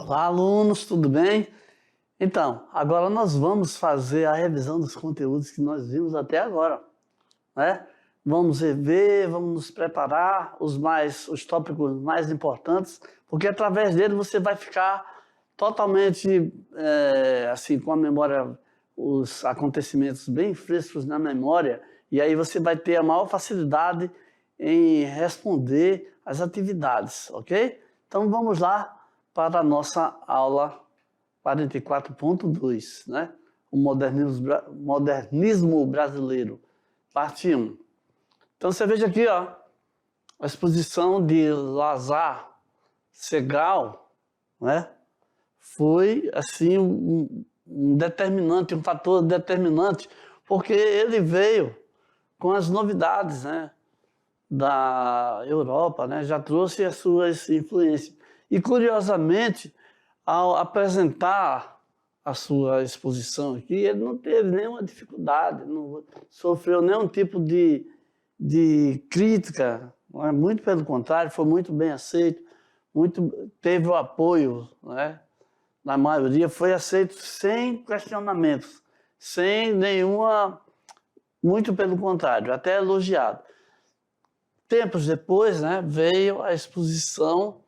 Olá, alunos, tudo bem? Então, agora nós vamos fazer a revisão dos conteúdos que nós vimos até agora, né? Vamos rever, vamos nos preparar os tópicos mais importantes, porque através dele você vai ficar totalmente, assim, com a memória, os acontecimentos bem frescos na memória, e aí você vai ter a maior facilidade em responder às atividades, ok? Então vamos lá para a nossa aula 44.2, né? O modernismo brasileiro, parte 1. Então você veja aqui, ó, a exposição de Lazar Segal, né? Foi assim um determinante, um fator determinante, porque ele veio com as novidades, né, da Europa, né? Já trouxe as suas influências. E curiosamente, ao apresentar a sua exposição aqui, ele não teve nenhuma dificuldade, não sofreu nenhum tipo de crítica, muito pelo contrário, foi muito bem aceito, teve o apoio, né? Na maioria foi aceito sem questionamentos, sem nenhuma, muito pelo contrário, até elogiado. Tempos depois, né, veio a exposição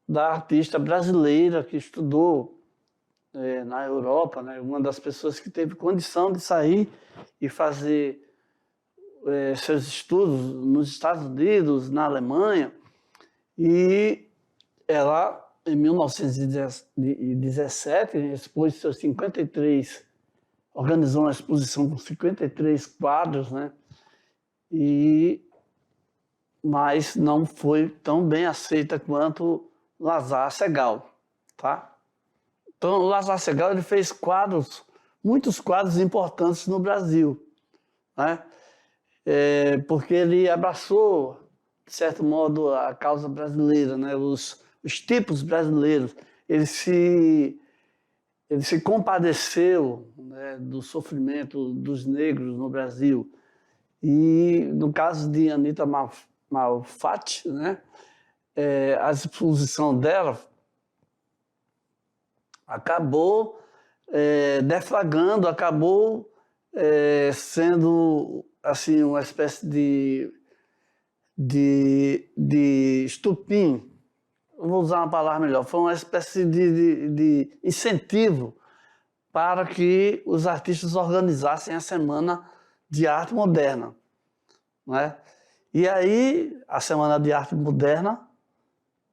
da artista brasileira que estudou na Europa, né, uma das pessoas que teve condição de sair e fazer seus estudos nos Estados Unidos, na Alemanha, e ela, em 1917, expôs seus 53, organizou uma exposição com 53 quadros, né, mas não foi tão bem aceita quanto Lazar Segal, tá? Então, o Lazar Segal ele fez muitos quadros importantes no Brasil, né? Porque ele abraçou, de certo modo, a causa brasileira, né? Os tipos brasileiros. Ele se compadeceu, né, do sofrimento dos negros no Brasil. E no caso de Anita Malfatti, né, a exposição dela acabou deflagrando, acabou sendo assim uma espécie de estupim, vou usar uma palavra melhor, foi uma espécie de incentivo para que os artistas organizassem a Semana de Arte Moderna, né? E aí a Semana de Arte Moderna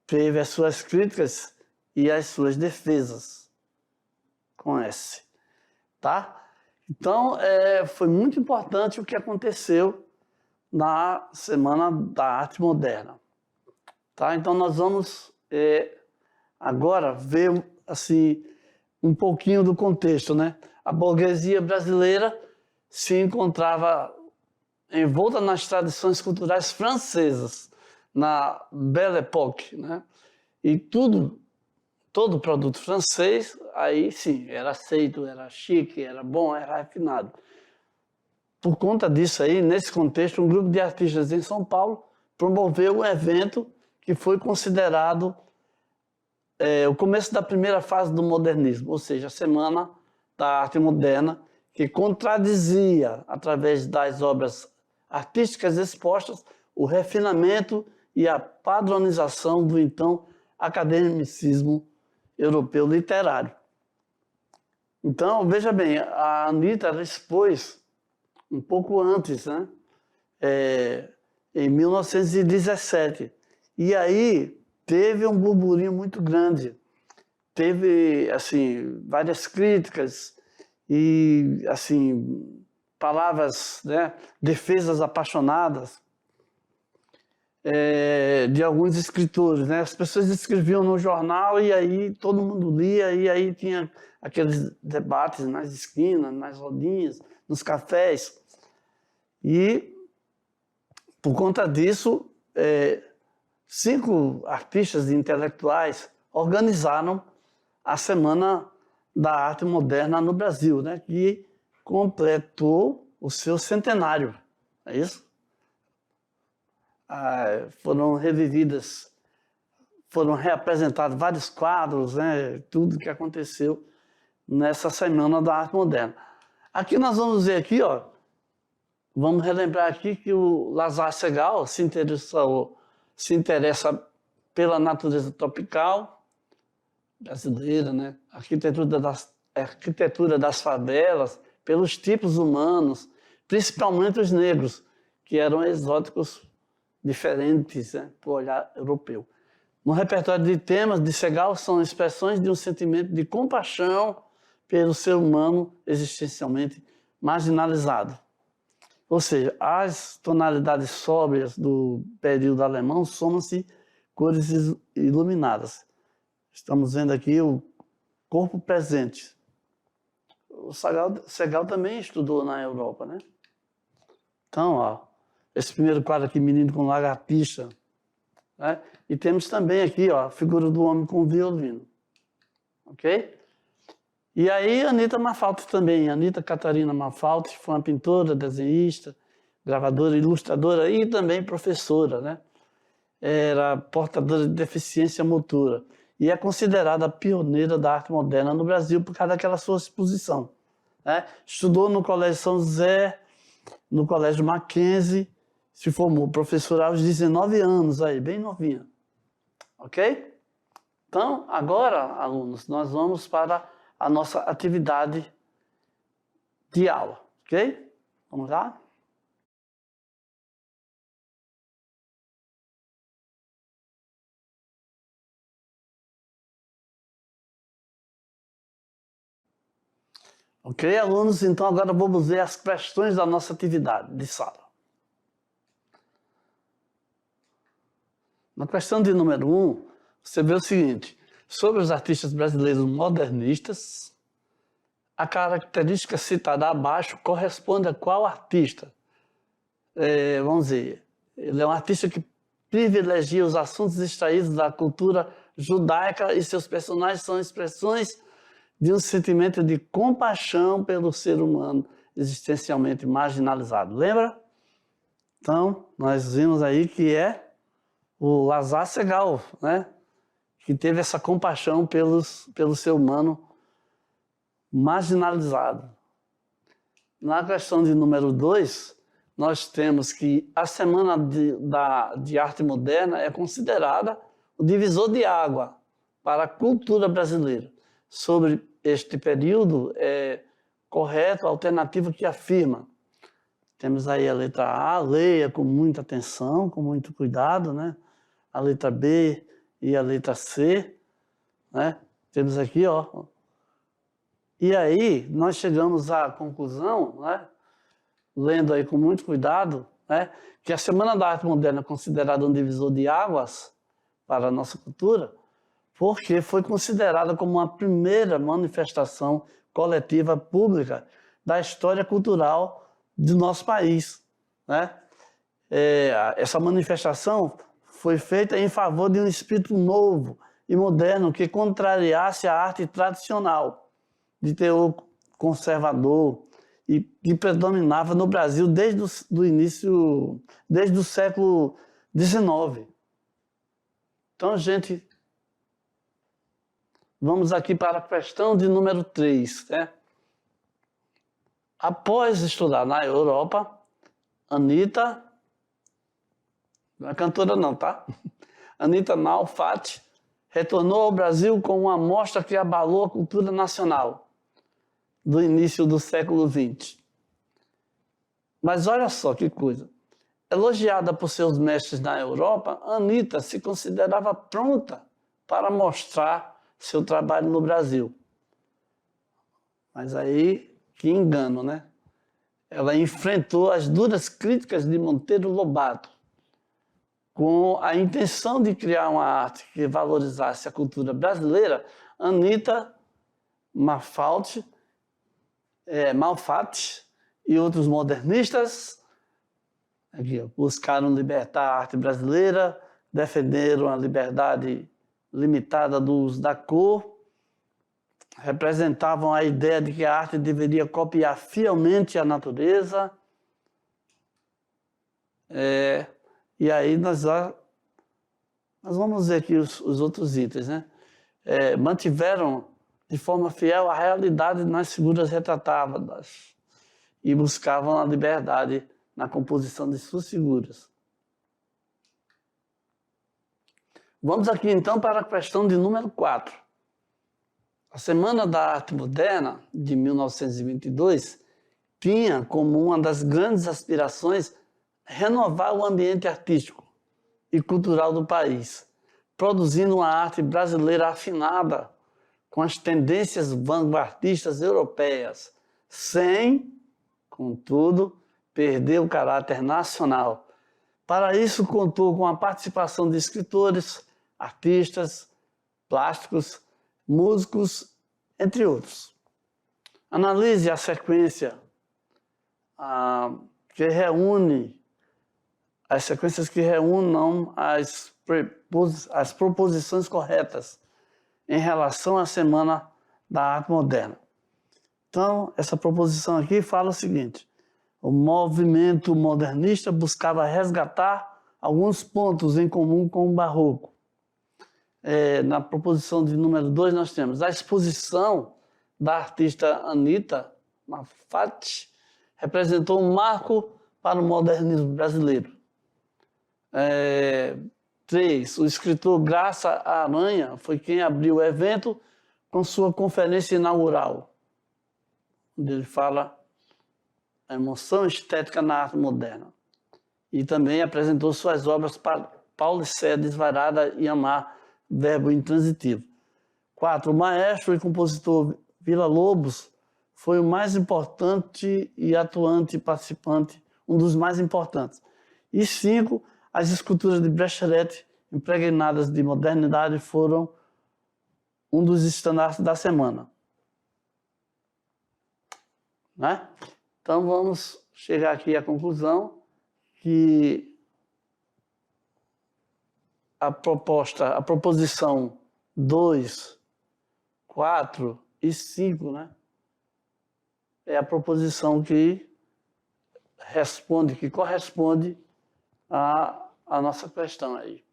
teve as suas críticas e as suas defesas, com S, tá? Então, foi muito importante o que aconteceu na Semana da Arte Moderna, tá? Então, nós vamos agora ver assim, um pouquinho do contexto, né? A burguesia brasileira se encontrava envolta nas tradições culturais francesas, na Belle Époque, né? E todo produto francês, aí sim, era aceito, era chique, era bom, era refinado. Por conta disso aí, nesse contexto, um grupo de artistas em São Paulo promoveu um evento que foi considerado o começo da primeira fase do modernismo, ou seja, a Semana da Arte Moderna, que contradizia, através das obras artísticas expostas, o refinamento e a padronização do então academicismo europeu literário. Então, veja bem, a Anita expôs um pouco antes, né? Em 1917. E aí teve um burburinho muito grande. Teve, assim, várias críticas e, assim, palavras, né, defesas apaixonadas de alguns escritores, né? As pessoas escreviam no jornal e aí todo mundo lia e aí tinha aqueles debates nas esquinas, nas rodinhas, nos cafés. E, por conta disso, 5 artistas e intelectuais organizaram a Semana da Arte Moderna no Brasil, né, que completou o seu centenário, é isso? Foram revividas foram reapresentados vários quadros, né, tudo que aconteceu nessa Semana da Arte Moderna. Aqui nós vamos ver aqui, ó, vamos relembrar aqui que o Lazar Segal se interessa pela natureza tropical brasileira, né? Arquitetura das favelas, pelos tipos humanos, principalmente os negros, que eram exóticos diferentes, né, para o olhar europeu. No repertório de temas de Segal são expressões de um sentimento de compaixão pelo ser humano existencialmente marginalizado. Ou seja, as tonalidades sóbrias do período alemão somam-se cores iluminadas. Estamos vendo aqui o corpo presente. O Segal também estudou na Europa, né? Então, ó, esse primeiro quadro aqui, Menino com Lagartixa, né? E temos também aqui, ó, a figura do homem com violino, ok? E aí, Anita Malfatti também, Anita Catarina Malfatti, foi uma pintora, desenhista, gravadora, ilustradora e também professora, né? Era portadora de deficiência motora e é considerada a pioneira da arte moderna no Brasil por causa daquela sua exposição, né? Estudou no Colégio São José, no Colégio Mackenzie, se formou professora aos 19 anos, aí, bem novinha, ok? Então, agora, alunos, nós vamos para a nossa atividade de aula, ok? Vamos lá? Ok, alunos? Então agora vamos ver as questões da nossa atividade de sala. Na questão de número 1, você vê o seguinte: sobre os artistas brasileiros modernistas, a característica citada abaixo corresponde a qual artista? Vamos dizer, ele é um artista que privilegia os assuntos extraídos da cultura judaica e seus personagens são expressões de um sentimento de compaixão pelo ser humano existencialmente marginalizado. Lembra? Então, nós vimos aí que é o Lazar Segal, né? Que teve essa compaixão pelo ser humano marginalizado. Na questão de número 2, nós temos que a Semana de Arte Moderna é considerada o divisor de água para a cultura brasileira. Sobre este período, é correto a alternativa que afirma. Temos aí a letra A, leia com muita atenção, com muito cuidado, né? A letra B e a letra C, né? Temos aqui, ó. E aí, nós chegamos à conclusão, né? Lendo aí com muito cuidado, né? Que a Semana da Arte Moderna é considerada um divisor de águas para a nossa cultura, porque foi considerada como a primeira manifestação coletiva pública da história cultural do nosso país, né? Essa manifestação foi feita em favor de um espírito novo e moderno que contrariasse a arte tradicional, de teor conservador, e que predominava no Brasil desde o século XIX. Então, gente, vamos aqui para a questão de número 3. Né? Após estudar na Europa, Anita, não é cantora não, tá? Anita Malfatti retornou ao Brasil com uma mostra que abalou a cultura nacional do início do século XX. Mas olha só que coisa. Elogiada por seus mestres na Europa, Anita se considerava pronta para mostrar seu trabalho no Brasil. Mas aí, que engano, né? Ela enfrentou as duras críticas de Monteiro Lobato, com a intenção de criar uma arte que valorizasse a cultura brasileira. Anita Malfatti e outros modernistas aqui, buscaram libertar a arte brasileira, defenderam a liberdade limitada do uso da cor, representavam a ideia de que a arte deveria copiar fielmente a natureza. E aí nós Mas vamos ver aqui os outros itens, né? Mantiveram de forma fiel a realidade nas figuras retratadas e buscavam a liberdade na composição de suas figuras. Vamos aqui então para a questão de número 4. A Semana da Arte Moderna, de 1922, tinha como uma das grandes aspirações renovar o ambiente artístico e cultural do país, produzindo uma arte brasileira afinada com as tendências vanguardistas europeias, sem, contudo, perder o caráter nacional. Para isso, contou com a participação de escritores, artistas, plásticos, músicos, entre outros. Analise a sequência que reúne as sequências que reúnam as proposições corretas em relação à Semana da Arte Moderna. Então, essa proposição aqui fala o seguinte: o movimento modernista buscava resgatar alguns pontos em comum com o barroco. Na proposição de número 2 nós temos a exposição da artista Anita Malfatti, representou um marco para o modernismo brasileiro. 3. O escritor Graça Aranha foi quem abriu o evento com sua conferência inaugural, onde ele fala a emoção estética na arte moderna. E também apresentou suas obras para Paulicéia Desvairada e Amar, verbo intransitivo. 4. O maestro e compositor Villa-Lobos foi o mais importante e atuante participante, um dos mais importantes. E 5. As esculturas de Brecheret, impregnadas de modernidade, foram um dos estandartes da semana. Né? Então vamos chegar aqui à conclusão que a proposição 2, 4 e 5, né, é a proposição que corresponde à nossa questão aí.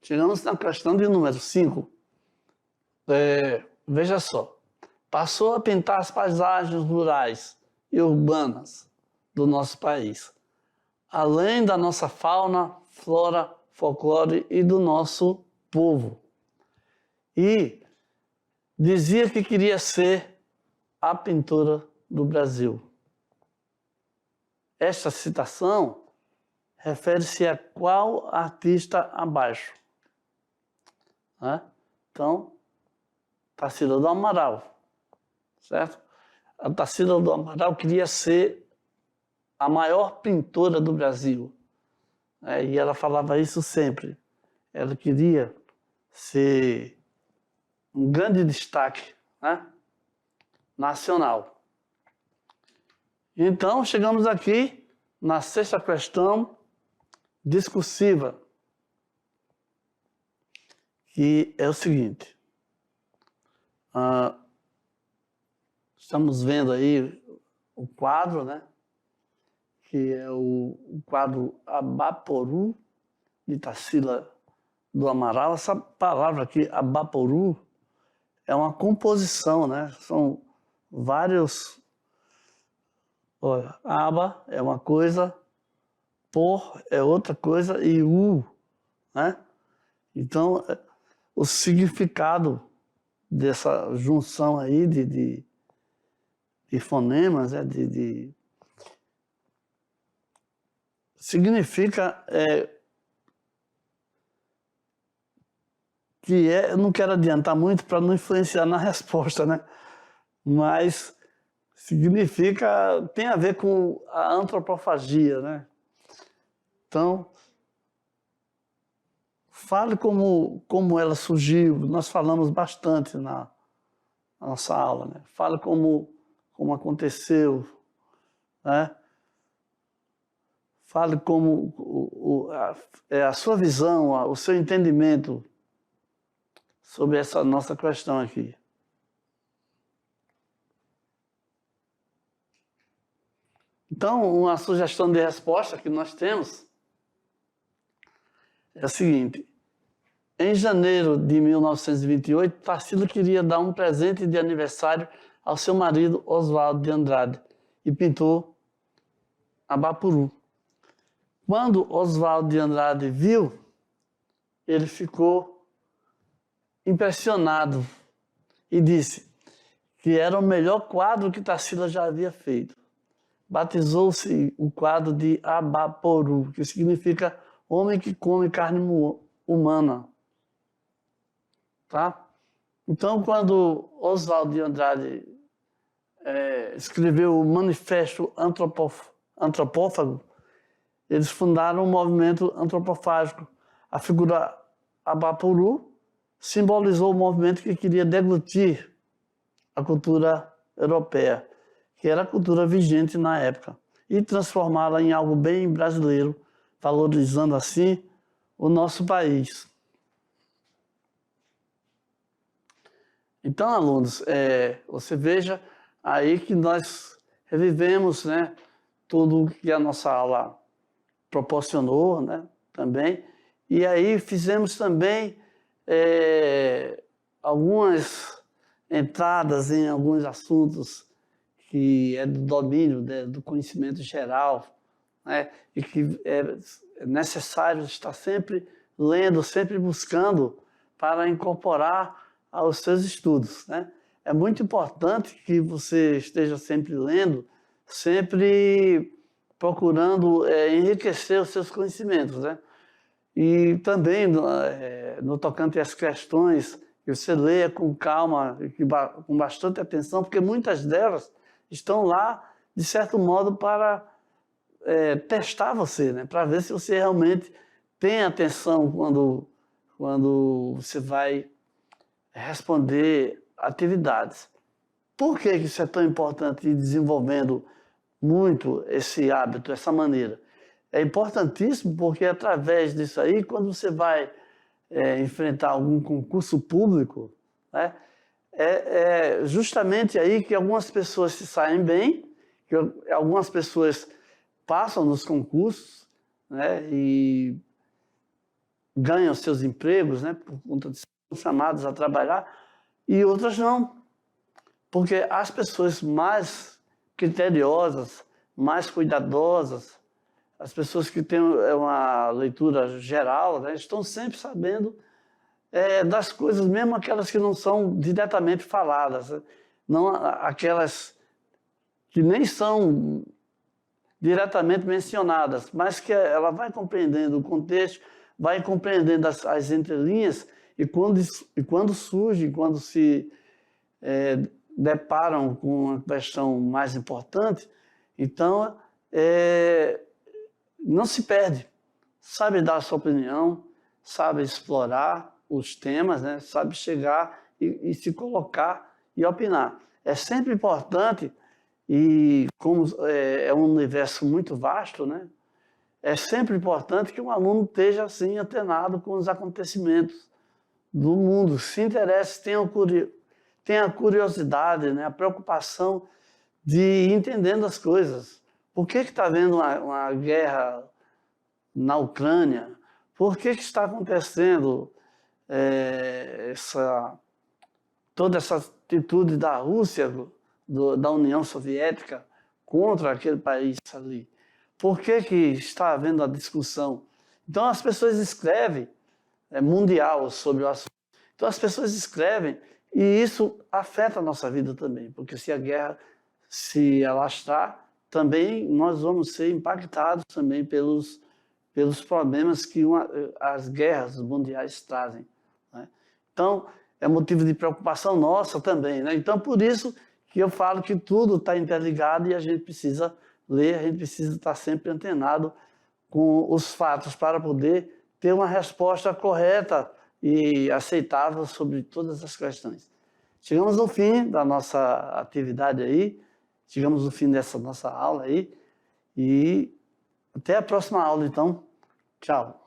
Chegamos na questão de número 5. Veja só. Passou a pintar as paisagens rurais e urbanas do nosso país, além da nossa fauna, flora, folclore e do nosso povo. E dizia que queria ser a pintora do Brasil. Esta citação refere-se a qual artista abaixo? Né? Então, Tarsila do Amaral, certo? A Tarsila do Amaral queria ser a maior pintora do Brasil. E ela falava isso sempre. Ela queria ser um grande destaque, né, nacional. Então, chegamos aqui na 6ª questão discursiva, que é o seguinte. Estamos vendo aí o quadro, né, que é o quadro Abaporu, de Tarsila do Amaral. Essa palavra aqui, Abaporu, é uma composição, né? São vários... Olha, aba é uma coisa, por é outra coisa e né? Então, o significado dessa junção aí de fonemas, significa que eu não quero adiantar muito para não influenciar na resposta, né? Mas significa, tem a ver com a antropofagia, né? Então, fale como ela surgiu. Nós falamos bastante na nossa aula, né? Fale como aconteceu, né? Fale como a sua visão, o seu entendimento sobre essa nossa questão aqui. Então, uma sugestão de resposta que nós temos É o seguinte, em janeiro de 1928, Tarsila queria dar um presente de aniversário ao seu marido Oswaldo de Andrade e pintou Abapuru. Quando Oswaldo de Andrade viu, ele ficou impressionado e disse que era o melhor quadro que Tarsila já havia feito. Batizou-se o quadro de Abaporu, que significa homem que come carne humana. Tá? Então, quando Oswaldo de Andrade escreveu o Manifesto Antropófago, eles fundaram um movimento antropofágico. A figura Abapuru simbolizou o movimento que queria deglutir a cultura europeia, que era a cultura vigente na época, e transformá-la em algo bem brasileiro, valorizando assim o nosso país. Então, alunos, você veja aí que nós revivemos, né, tudo que a nossa aula proporcionou, né, também, e aí fizemos também algumas entradas em alguns assuntos que é do domínio, né, do conhecimento geral, né, e que é necessário estar sempre lendo, sempre buscando para incorporar aos seus estudos, né? É muito importante que você esteja sempre lendo, sempre procurando enriquecer os seus conhecimentos, né? E também, no tocante às questões, que você leia com calma, com bastante atenção, porque muitas delas estão lá, de certo modo, para testar você, né? Para ver se você realmente tem atenção quando você vai responder atividades. Por que isso é tão importante ir desenvolvendo muito esse hábito, essa maneira? É importantíssimo porque através disso aí, quando você vai enfrentar algum concurso público, né, é justamente aí que algumas pessoas se saem bem, que algumas pessoas passam nos concursos, né, e ganham seus empregos, né, por conta de chamados a trabalhar, e outras não. Porque as pessoas mais criteriosas, mais cuidadosas, as pessoas que têm uma leitura geral, né, estão sempre sabendo das coisas, mesmo aquelas que não são diretamente faladas, né? Não aquelas que nem são diretamente mencionadas, mas que ela vai compreendendo o contexto, vai compreendendo as entrelinhas, e quando surge, quando se deparam com uma questão mais importante, então não se perde, sabe dar a sua opinião, sabe explorar os temas, né? Sabe chegar e se colocar e opinar. É sempre importante, e como é um universo muito vasto, né? É sempre importante que um aluno esteja assim antenado com os acontecimentos do mundo, se interesse, tenha a curiosidade, né, a preocupação de ir entendendo as coisas. Por que está havendo uma guerra na Ucrânia? Por que está acontecendo toda essa atitude da Rússia, da União Soviética, contra aquele país ali? Por que está havendo a discussão? Então as pessoas escrevem mundial sobre o assunto. Então as pessoas escrevem e isso afeta a nossa vida também, porque se a guerra se alastrar, também nós vamos ser impactados também pelos problemas que as guerras mundiais trazem, né? Então é motivo de preocupação nossa também, né? Então por isso que eu falo que tudo está interligado e a gente precisa ler, a gente precisa estar sempre antenado com os fatos para poder ter uma resposta correta e aceitável sobre todas as questões. Chegamos no fim da nossa atividade aí, chegamos no fim dessa nossa aula aí, e até a próxima aula, então. Tchau.